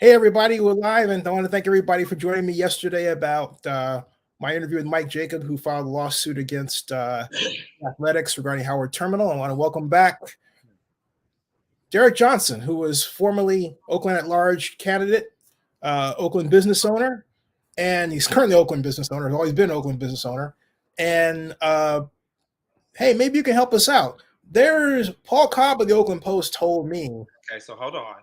Hey, everybody, we're live, and I want to thank everybody for joining me yesterday about my interview with Mike Jacob, who filed a lawsuit against athletics regarding Howard Terminal. I want to welcome back Derreck Johnson, who was formerly Oakland at-large candidate, Oakland business owner, and he's currently Oakland business owner, has always been Oakland business owner. And hey, maybe you can help us out. There's Paul Cobb of the Oakland Post told me. Okay, so hold on.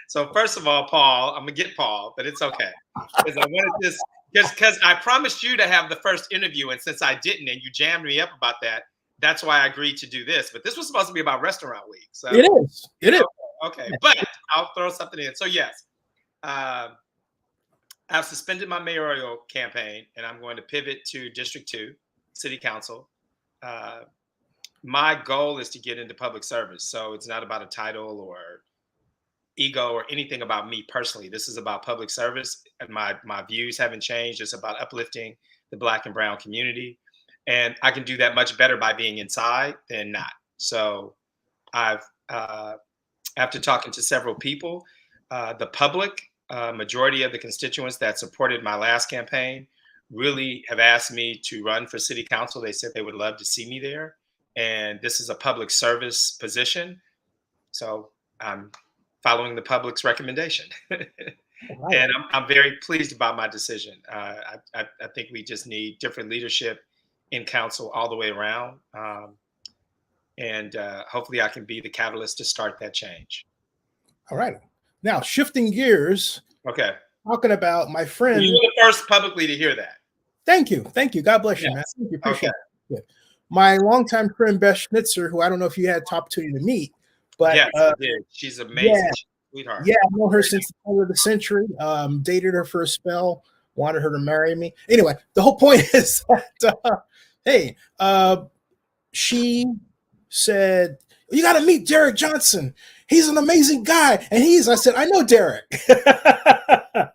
So first of all, Paul, I'm gonna get Paul, but it's okay because I wanted this because I promised you to have the first interview, and since I didn't, and you jammed me up about that, that's why I agreed to do this. But this was supposed to be about Restaurant Week, so It is. It is. Okay. But I'll throw something in. So yes, I've suspended my mayoral campaign, and I'm going to pivot to District 2, City Council. My goal is to get into public service, so it's not about a title or ego or anything about me personally. This is about public service, and my views haven't changed. It's about uplifting the Black and brown community, and I can do that much better by being inside than not. So I've after talking to several people, the public, majority of the constituents that supported my last campaign really have asked me to run for city council. They said they would love to see me there, and this is a public service position, so I'm following the public's recommendation. Right. And I'm very pleased about my decision. I think we just need different leadership in council all the way around. And hopefully I can be the catalyst to start that change. All right. Now, shifting gears. Okay. Talking about my friend. You're the first publicly to hear that. Thank you. Thank you. God bless you, man. Thank you. Appreciate it. My longtime friend, Beth Schnitzer, who I don't know if you had the opportunity to meet, but yes, I did. She's amazing. Yeah, sweetheart. Yeah, I know her since the turn of the century. Dated her for a spell, wanted her to marry me. Anyway, the whole point is that, she said, you got to meet Derreck Johnson. He's an amazing guy. And I said, I know Derreck.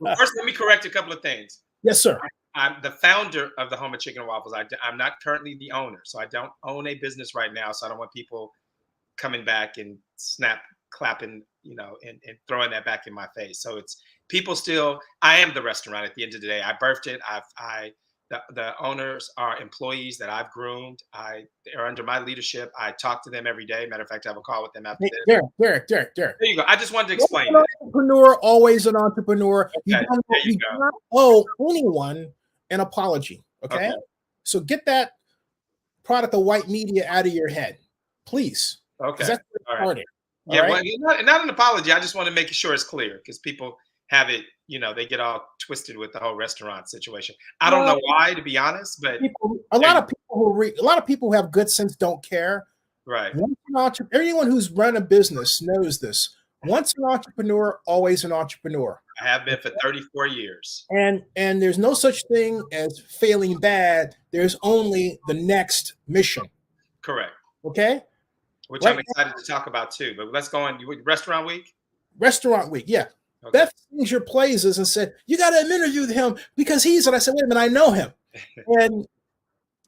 Well, first, let me correct a couple of things. Yes, sir. I'm the founder of the Home of Chicken and Waffles. I'm not currently the owner, so I don't own a business right now. So I don't want people coming back and clapping, and throwing that back in my face. So it's people still. I am the restaurant at the end of the day. I birthed it. The owners are employees that I've groomed. They're under my leadership. I talk to them every day. Matter of fact, I have a call with them after this. Derreck. There you go. I just wanted to explain. An entrepreneur, always an entrepreneur. Okay. You do not owe anyone an apology. Okay? So get that product of white media out of your head, please. Okay. That's all right. Yeah, right? Well, not an apology. I just want to make sure it's clear because people have it, they get all twisted with the whole restaurant situation. I don't know why, to be honest, but a lot of people who have good sense don't care. Right. Anyone who's run a business knows this. Once an entrepreneur, always an entrepreneur. I have been for 34 years. And there's no such thing as failing bad. There's only the next mission. Correct. Okay. Which I'm excited to talk about too. But let's go on. Restaurant Week? Restaurant Week, yeah. Okay. Beth sings your praises and said, you got to interview him because and I said, wait a minute, I know him. And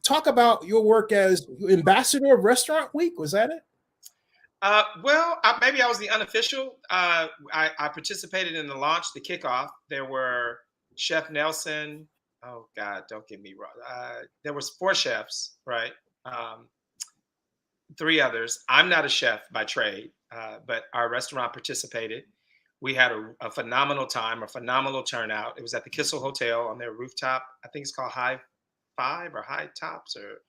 talk about your work as ambassador of Restaurant Week. Was that it? Maybe I was the unofficial. I participated in the launch, the kickoff. There were Chef Nelson. Oh God, don't get me wrong. There was 4 chefs, right? 3 others. I'm not a chef by trade, but our restaurant participated. We had a phenomenal time, a phenomenal turnout. It was at the Kissel Hotel on their rooftop. I think it's called High Five or High Tops, or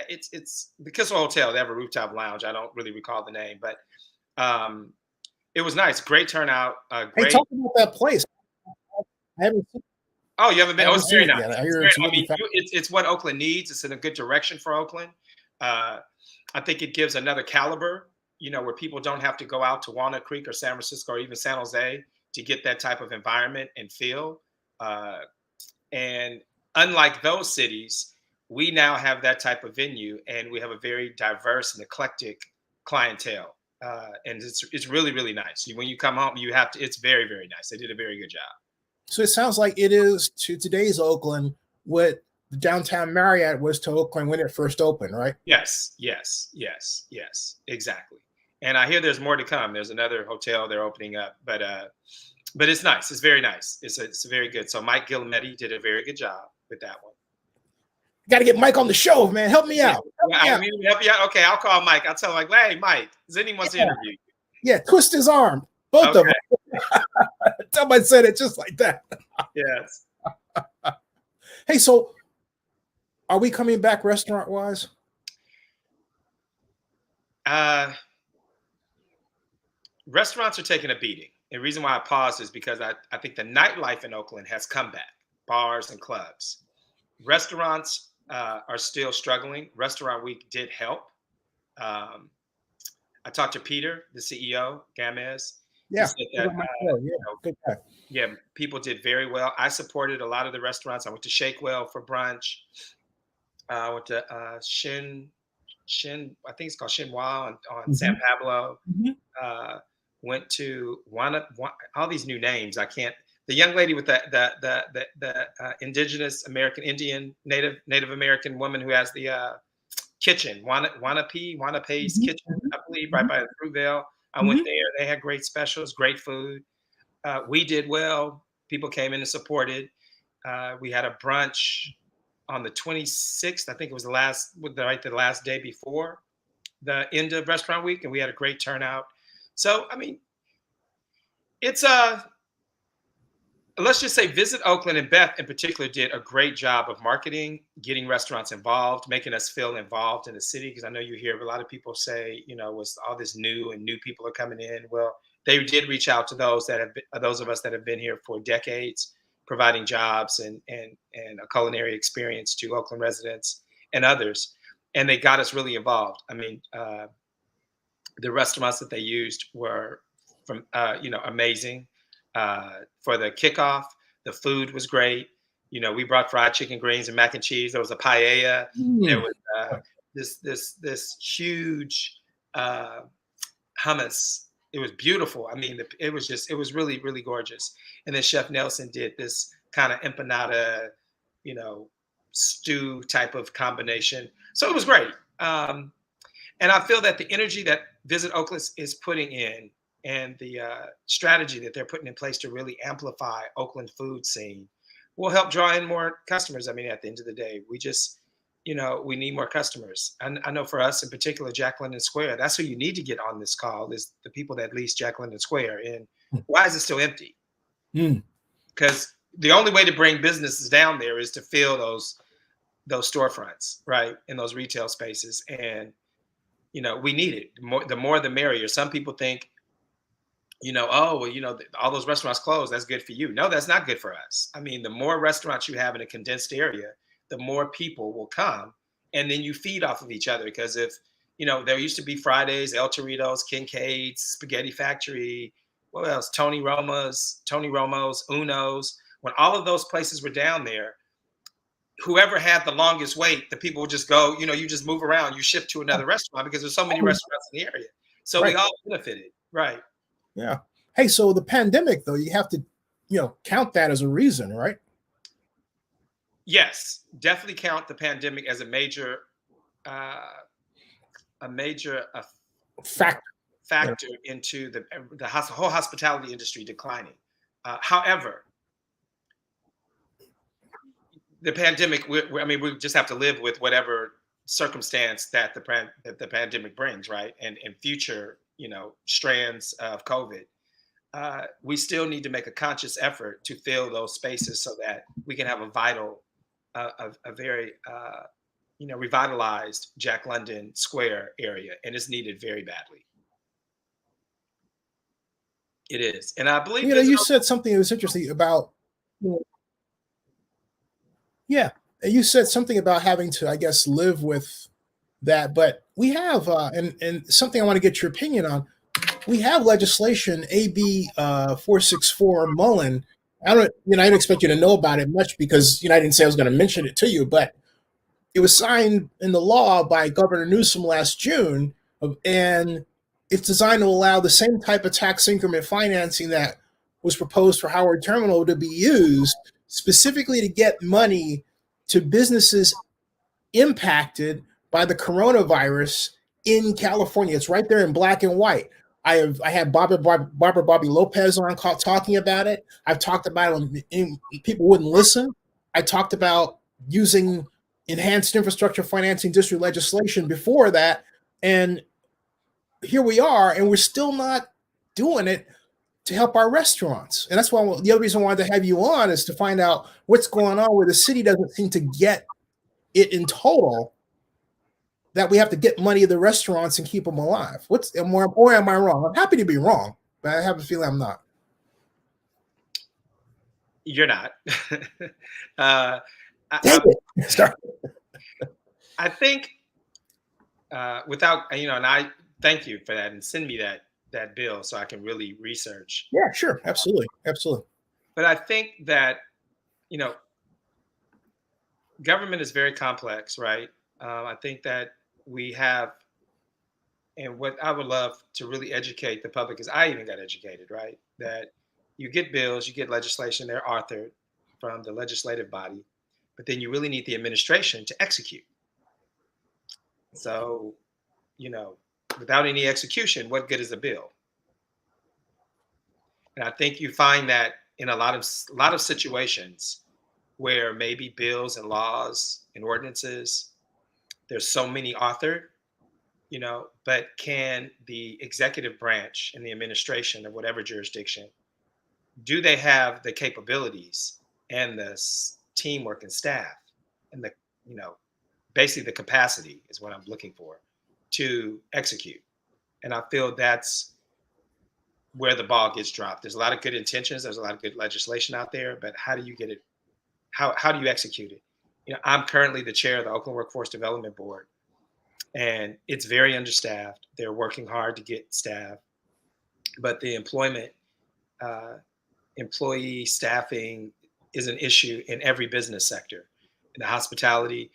it's the Kissel Hotel. They have a rooftop lounge. I don't really recall the name, but it was nice. Great turnout. Hey, talk about that place. I haven't seen. Oh, you haven't been? Oh, it's very nice. It's what Oakland needs. It's in a good direction for Oakland. I think it gives another caliber, where people don't have to go out to Walnut Creek or San Francisco or even San Jose to get that type of environment and feel. And unlike those cities, we now have that type of venue, and we have a very diverse and eclectic clientele. And it's really, really nice. When you come home, it's very, very nice. They did a very good job. So it sounds like it is to today's Oakland what the downtown Marriott was to Oakland when it first opened, right? Yes, exactly. And I hear there's more to come. There's another hotel they're opening up, but it's nice. It's very nice. It's very good. So Mike Guillemetti did a very good job with that one. Got to get Mike on the show, man. Help me out. Help you out. Okay, I'll call Mike. I'll tell him, like, hey, Mike, does anyone wants to interview you? Yeah, twist his arm. Both of them. Somebody said it just like that. Yes. Hey, so are we coming back restaurant-wise? Restaurants are taking a beating. The reason why I paused is because I think the nightlife in Oakland has come back, bars and clubs. Restaurants are still struggling. Restaurant Week did help. I talked to Peter, the CEO, Gamez. Yeah. Yeah, people did very well. I supported a lot of the restaurants. I went to Shakewell for brunch. I went to Shin, I think it's called Shinwa on San Pablo. Went to all these new names. I can't. The young lady with the indigenous American Indian Native American woman who has the kitchen, Wanape's kitchen, I believe, right by the Fruitvale. I went there. They had great specials, great food. We did well. People came in and supported. We had a brunch on the 26th. I think it was the last day before the end of Restaurant Week, and we had a great turnout. So, I mean, it's let's just say Visit Oakland, and Beth in particular did a great job of marketing, getting restaurants involved, making us feel involved in the city. Because I know you hear a lot of people say, was all this new and new people are coming in. Well, they did reach out to those of us that have been here for decades, providing jobs and a culinary experience to Oakland residents and others. And they got us really involved. I mean, the restaurants that they used were amazing. For the kickoff, the food was great. We brought fried chicken, greens, and mac and cheese. There was a paella. There was this huge hummus. It was beautiful. I mean, it was really, really gorgeous. And then Chef Nelson did this kind of empanada, stew type of combination. So it was great. And I feel that the energy that Visit Oakland is putting in and the strategy that they're putting in place to really amplify Oakland food scene will help draw in more customers. I mean, at the end of the day, we just, we need more customers. And I know for us in particular, Jack London Square, that's who you need to get on this call is the people that lease Jack London Square. And why is it still empty? Because the only way to bring businesses down there is to fill those storefronts, right, in those retail spaces. And, we need it. The more the merrier. Some people think, all those restaurants closed, that's good for you. No, that's not good for us. I mean, the more restaurants you have in a condensed area, the more people will come, and then you feed off of each other. Because if, there used to be Fridays, El Torito's, Kincaid's, Spaghetti Factory, what else? Tony Romo's, Uno's. When all of those places were down there, whoever had the longest wait, the people would just go, you just move around, you shift to another restaurant because there's so many restaurants in the area. So we all benefited, right? Yeah. Hey, so the pandemic, though, you have to, count that as a reason, right? Yes, definitely count the pandemic as a major factor into the whole hospitality industry declining. However, the pandemic, we just have to live with whatever circumstance that the pandemic brings, right? And future, strands of COVID. We still need to make a conscious effort to fill those spaces so that we can have a very, revitalized Jack London Square area. And it's needed very badly. It is. And I believe you said something that was interesting about, you said something about having to, I guess, live with that. But we have, and something I want to get your opinion on, we have legislation, AB 464 Mullen. I didn't expect you to know about it much because, I didn't say I was going to mention it to you, but it was signed in the law by Governor Newsom last June, and it's designed to allow the same type of tax increment financing that was proposed for Howard Terminal to be used specifically to get money to businesses impacted by the coronavirus in California. It's right there in black and white. I had Barbara Bobby Lopez on talking about it. I've talked about it, and people wouldn't listen. I talked about using enhanced infrastructure financing district legislation before that, and here we are, and we're still not doing it to help our restaurants. And that's why the other reason I wanted to have you on is to find out what's going on where the city doesn't seem to get it in total, that we have to get money to the restaurants and keep them alive. Or am I wrong? I'm happy to be wrong, but I have a feeling I'm not. You're not. Dang it. Sorry. I think without, and I thank you for that, and send me that bill so I can really research. Yeah, sure. Absolutely. Absolutely. But I think that, government is very complex, right? I think that we have, and what I would love to really educate the public is, I even got educated, right? That you get bills, you get legislation, they're authored from the legislative body, but then you really need the administration to execute. So, without any execution, what good is a bill? And I think you find that in a lot of situations where maybe bills and laws and ordinances, there's so many authored, but can the executive branch and the administration of whatever jurisdiction, do they have the capabilities and the teamwork and staff and the, basically the capacity is what I'm looking for to execute? And I feel that's where the ball gets dropped. There's a lot of good intentions. There's a lot of good legislation out there, but how do you get it? How do you execute it? I'm currently the chair of the Oakland Workforce Development Board, and it's very understaffed. They're working hard to get staff, but the employee staffing is an issue in every business sector. In the hospitality,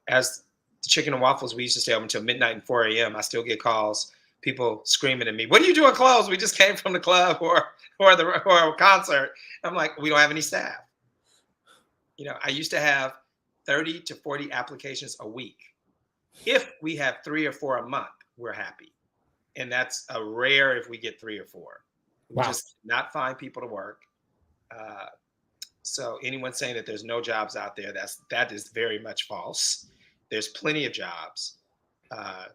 as the Chicken and Waffles, we used to stay open until midnight and 4 a.m. I still get calls, people screaming at me, "What are you doing closed? We just came from the club or a concert." I'm like, "We don't have any staff." I used to have 30 to 40 applications a week. If we have 3 or 4 a month, we're happy. And that's a rare if we get 3 or 4. We just not find people to work. So anyone saying that there's no jobs out there, that is very much false. There's plenty of jobs. I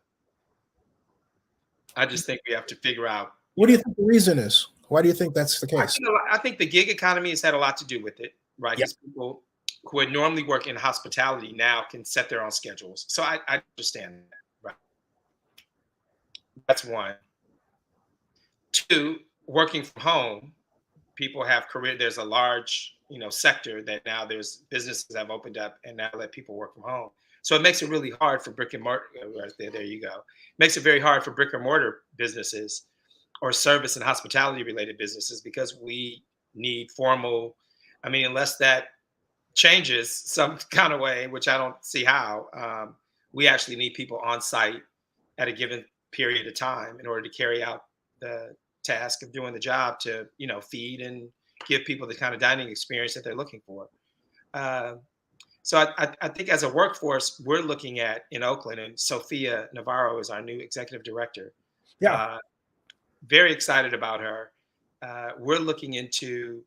just think we have to figure out. What do you think the reason is? Why do you think that's the case? I think the gig economy has had a lot to do with it, right? Yep. Because people who would normally work in hospitality now can set their own schedules. So I understand that, right? That's one. 2, working from home, people have there's a large, sector that now there's businesses that have opened up and now let people work from home. So it makes it really hard for brick and mortar. Right there you go. It makes it very hard for brick and mortar businesses or service and hospitality related businesses, because we need formal, unless that changes some kind of way, which I don't see how, we actually need people on site at a given period of time in order to carry out the task of doing the job to, feed and give people the kind of dining experience that they're looking for. So I think as a workforce, we're looking at in Oakland, and Sophia Navarro is our new executive director. Yeah. Very excited about her. We're looking into,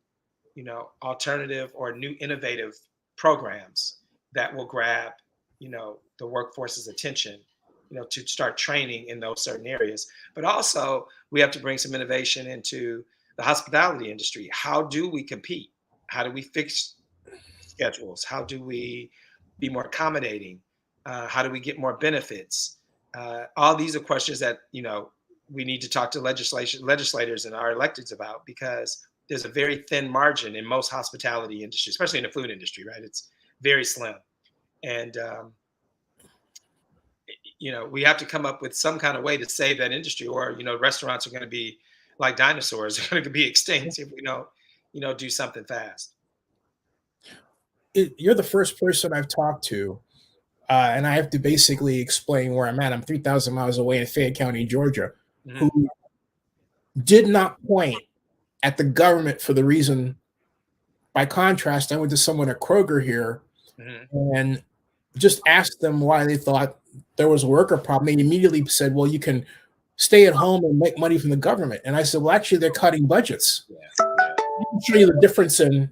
alternative or new innovative programs that will grab, the workforce's attention, to start training in those certain areas. But also we have to bring some innovation into the hospitality industry. How do we compete? How do we fix schedules? How do we be more accommodating? How do we get more benefits? All these are questions that, we need to talk to legislators and our electeds about, because there's a very thin margin in most hospitality industry, especially in the food industry, right? It's very slim. And, we have to come up with some kind of way to save that industry, or, restaurants are going to be like dinosaurs. They're going to be extinct if we don't, do something fast. You're the first person I've talked to, and I have to basically explain where I'm at. I'm 3,000 miles away in Fayette County, Georgia, who did not point at the government for the reason. By contrast, I went to someone at Kroger here and just asked them why they thought there was a worker problem, he immediately said, well, you can stay at home and make money from the government. And I said, well, actually, they're cutting budgets. Yeah. I can show you the difference in,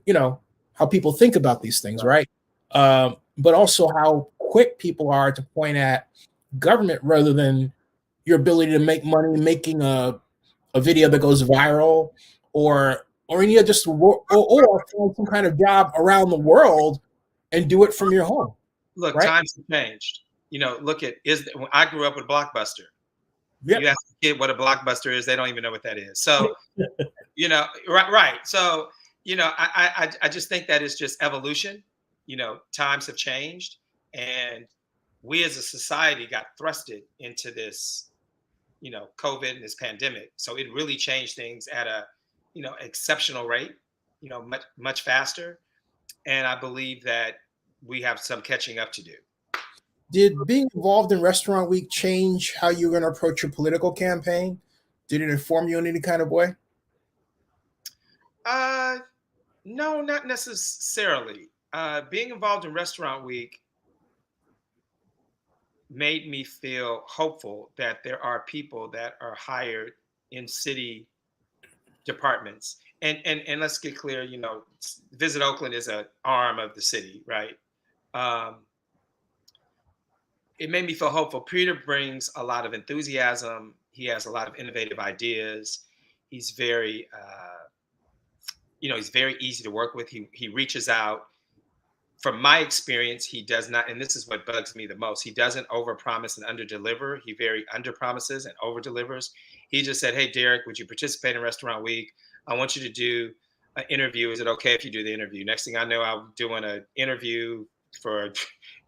how people think about these things, right? But also how quick people are to point at government rather than your ability to make money making a video that goes viral or just or find some kind of job around the world and do it from your home. Look, right? Times have changed. Look at when I grew up with Blockbuster. Yep. You ask a kid what a Blockbuster is, they don't even know what that is. So, right. So, I just think that is just evolution. Times have changed, and we as a society got thrusted into this, COVID and this pandemic. So it really changed things at a, exceptional rate, much, much faster. And I believe that we have some catching up to do. Did being involved in Restaurant Week change how you're going to approach your political campaign? Did it inform you in any kind of way? No, not necessarily. Being involved in Restaurant Week made me feel hopeful that there are people that are hired in city departments. And let's get clear, Visit Oakland is an arm of the city, right? It made me feel hopeful. Peter brings a lot of enthusiasm. He has a lot of innovative ideas. He's very, he's very easy to work with. He reaches out. From my experience, he does not, and this is what bugs me the most, he doesn't overpromise and underdeliver. He very underpromises and overdelivers. He just said, hey, Derreck, would you participate in Restaurant Week? I want you to do an interview. Is it okay if you do the interview? Next thing I know, I'm doing an interview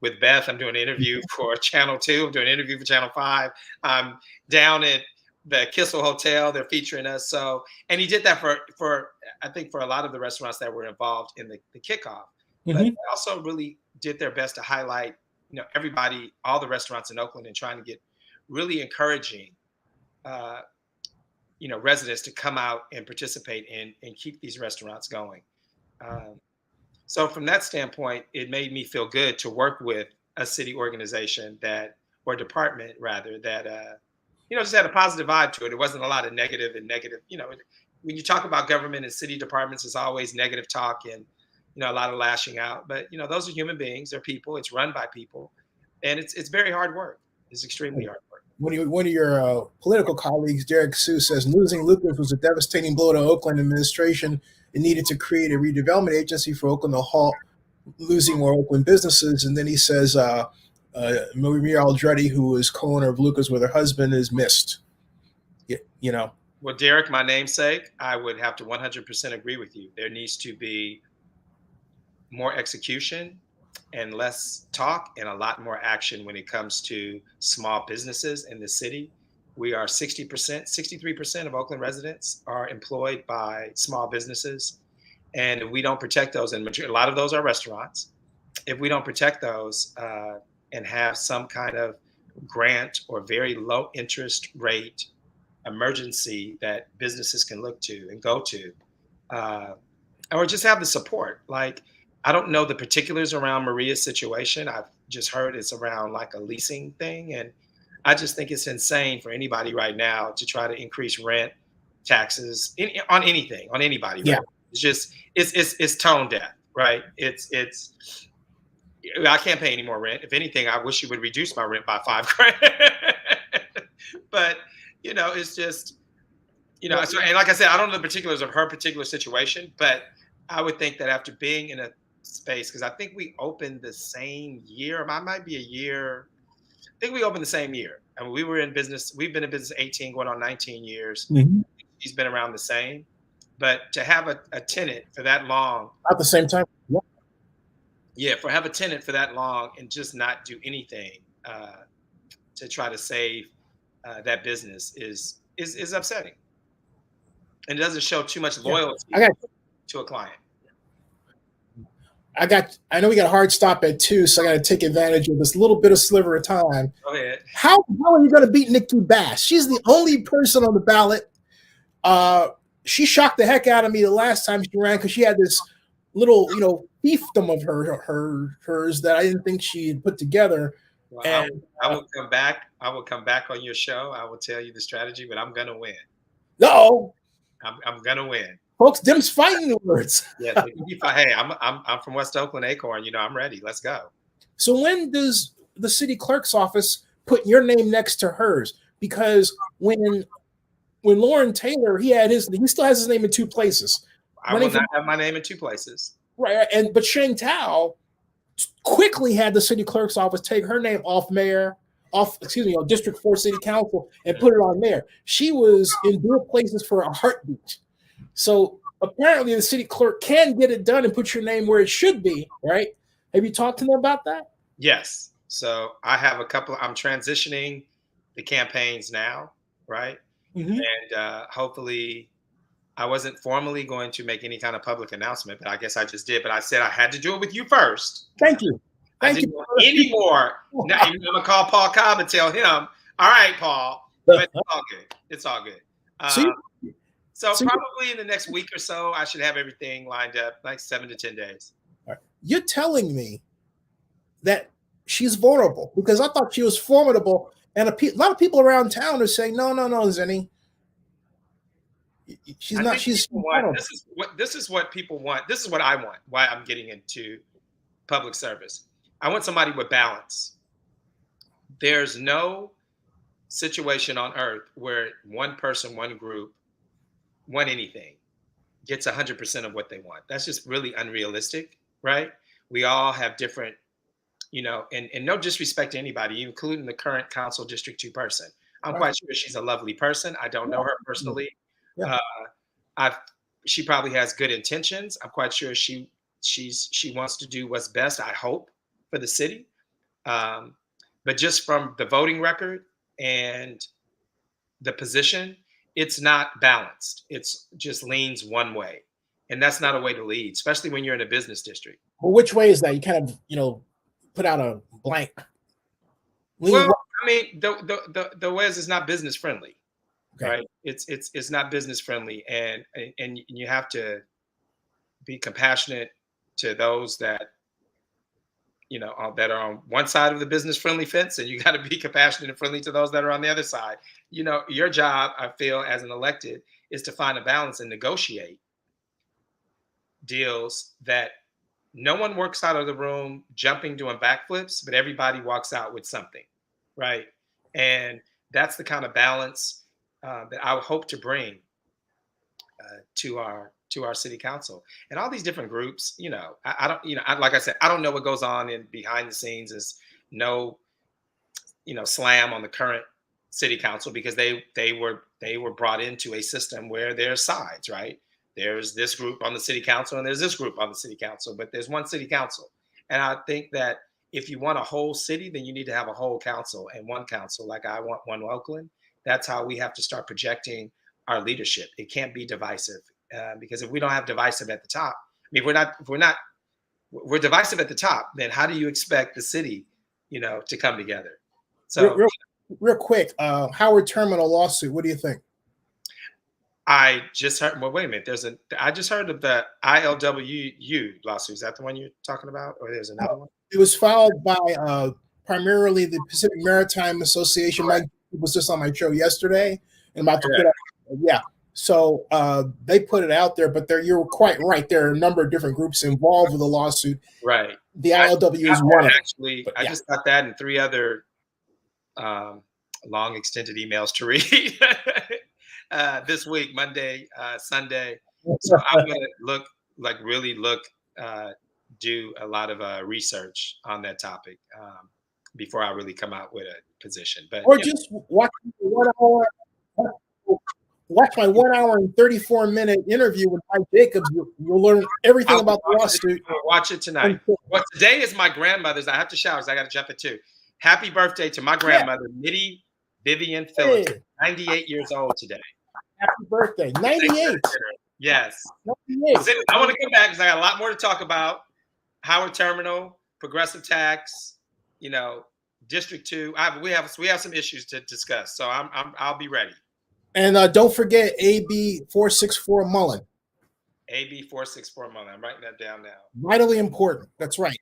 with Beth. I'm doing an interview for Channel 2. I'm doing an interview for Channel 5. I'm down at the Kissel Hotel. They're featuring us. So, and he did that for I think for a lot of the restaurants that were involved in the kickoff. But they also really did their best to highlight, everybody, all the restaurants in Oakland, and trying to get really encouraging, residents to come out and participate and keep these restaurants going. So from that standpoint, it made me feel good to work with a city organization or department rather, that, just had a positive vibe to it. It wasn't a lot of negative. When you talk about government and city departments, it's always negative talk and, a lot of lashing out, but those are human beings. They're people. It's run by people, and it's very hard work. It's extremely hard work. One of your political colleagues, Derreck Sue, says losing Lucas was a devastating blow to Oakland administration. It needed to create a redevelopment agency for Oakland to halt losing more Oakland businesses. And then he says Maria Aldretti, who is co-owner of Lucas with her husband, is missed. Well, Derreck, my namesake, I would have to 100% agree with you. There needs to be more execution and less talk and a lot more action when it comes to small businesses in the city. We are 63% of Oakland residents are employed by small businesses. And if we don't protect those, and a lot of those are restaurants, if we don't protect those and have some kind of grant or very low interest rate emergency that businesses can look to and go to, or just have the support. Like, I don't know the particulars around Maria's situation. I've just heard it's around like a leasing thing. And I just think it's insane for anybody right now to try to increase rent, taxes on anything, on anybody. Yeah. Right? It's just, it's tone deaf, right? I can't pay any more rent. If anything, I wish you would reduce my rent by $5,000. But, it's just, so, and like I said, I don't know the particulars of her particular situation, but I would think that after being in a space, because I think we opened the same year. I might be a year. I think we opened the same year. I mean, we were in business. We've been in business 18, going on 19 years. Mm-hmm. She's been around the same. But to have a tenant for that long. At the same time. Yeah. Yeah, have a tenant for that long and just not do anything to try to save that business is upsetting. And it doesn't show too much loyalty to a client. I know we got a hard stop at 2, so I got to take advantage of this little bit of sliver of time. Go ahead. How are you going to beat Nikki Bass? She's the only person on the ballot. She shocked the heck out of me the last time she ran because she had this little, fiefdom of hers that I didn't think she had put together. Well, And I will come back. I will come back on your show. I will tell you the strategy, but I'm gonna win. no, I'm gonna win. folks, them's fighting words. Yes, it can be fun. Hey, I'm from West Oakland, Acorn. You know, I'm ready. Let's go. So when does the city clerk's office put your name next to hers? Because when Lauren Taylor, he still has his name in two places. I will not have my name in two places. Right, but Sheng Tao quickly had the city clerk's office take her name off District 4 City Council and put it on there. She was in dual places for a heartbeat. So apparently the city clerk can get it done and put your name where it should be, right? Have you talked to them about that? Yes. So I have I'm transitioning the campaigns now, right? Mm-hmm. And hopefully I wasn't formally going to make any kind of public announcement, but I guess I just did. But I said I had to do it with you first. Thank you. I didn't want any more. Now, I'm going to call Paul Cobb and tell him, all right, Paul, but it's all good. It's all good. So probably in the next week or so, I should have everything lined up, like 7 to 10 days. You're telling me that she's vulnerable, because I thought she was formidable. And a lot of people around town are saying, no, Zenny. She's not. She's this is what people want. This is what I want. Why I'm getting into public service. I want somebody with balance. There's no situation on earth where one person, one group, one anything gets 100% of what they want. That's just really unrealistic, right? We all have different, and no disrespect to anybody, including the current council District 2 person. I'm quite sure she's a lovely person. I don't know her personally. Yeah. She probably has good intentions. I'm quite sure she wants to do what's best, I hope, for the city. But just from the voting record and the position, it's not balanced. It's just leans one way. And that's not a way to lead, especially when you're in a business district. Well, which way is that? You kind of, put out a blank. Well, I mean, the way is not business friendly. Okay. Right. It's not business friendly, and you have to be compassionate to those that that are on one side of the business friendly fence, and you got to be compassionate and friendly to those that are on the other side. Your job, I feel, as an elected, is to find a balance and negotiate deals that no one works out of the room jumping, doing backflips, but everybody walks out with something, right? And that's the kind of balance that I hope to bring to our city council. And all these different groups, I don't, like I said, I don't know what goes on in behind the scenes. Is no, slam on the current city council, because they were brought into a system where there's sides, right? There's this group on the city council and there's this group on the city council, but there's one city council. And I think that if you want a whole city, then you need to have a whole council and one council. Like I want one Oakland. That's how we have to start projecting our leadership. It can't be divisive, because if we don't have divisive at the top, I mean, we're divisive at the top, then how do you expect the city, to come together? So real quick, Howard Terminal lawsuit. What do you think? I just heard. Well, wait a minute. I just heard of the ILWU lawsuit. Is that the one you're talking about, or there's another one? It was filed by primarily the Pacific Maritime Association. Mike was just on my show yesterday, and about to put out. Yeah. So they put it out there, but you're quite right. There are a number of different groups involved with the lawsuit. Right. The ILW is one. Actually, I just got that and 3 other long extended emails to read this week, Monday, Sunday. So I'm going to do a lot of research on that topic before I really come out with a position. But just watch my 1 hour and 34-minute interview with Mike Jacobs. You'll learn everything about the lawsuit. Watch it tonight. Well, today is my grandmother's. I have to shower, so I got to jump at 2. Happy birthday to my grandmother, Mitty Vivian Phillips, 98 years old today. Happy birthday, 98. Yes. 98. I want to come back because I got a lot more to talk about. Howard Terminal, progressive tax, District 2. We have some issues to discuss, so I'll be ready. And don't forget AB 464 Mullen. AB 464 Mullen. I'm writing that down now. Vitally important. That's right.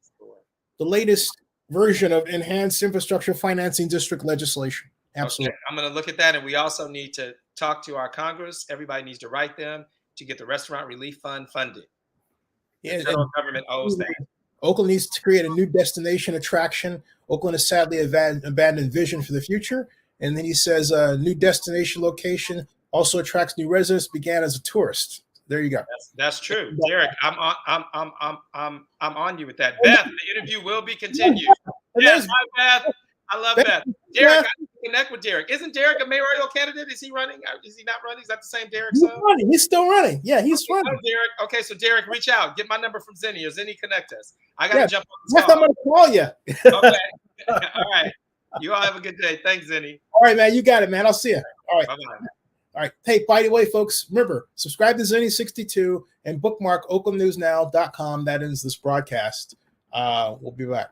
The latest version of enhanced infrastructure financing district legislation. Absolutely. Okay, I'm going to look at that, and we also need to talk to our Congress. Everybody needs to write them to get the restaurant relief fund funded. The federal government owes that. Oakland needs to create a new destination attraction. Oakland has sadly abandoned vision for the future. And then he says a new destination location also attracts new residents, began as a tourist. There you go. That's true. Derreck, I'm on you with that. Beth, the interview will be continued. Yes, hi, Beth. I love Beth. Derreck, I need to connect with Derreck. Isn't Derreck a mayoral candidate? Is he running? Is he not running? Is that the same Derreck? He's running. He's still running. Yeah, he's running. Derreck. Okay, so Derreck, reach out. Get my number from Zenny, or Zenny connect us. I got to jump on this call. I'm going to call you. Okay. All right. You all have a good day. Thanks, Zenny. All right, man. You got it, man. I'll see you. All right. Bye-bye. All right. Hey, by the way, folks, remember, subscribe to Zenny62 and bookmark oaklandnewsnow.com. That ends this broadcast. We'll be back.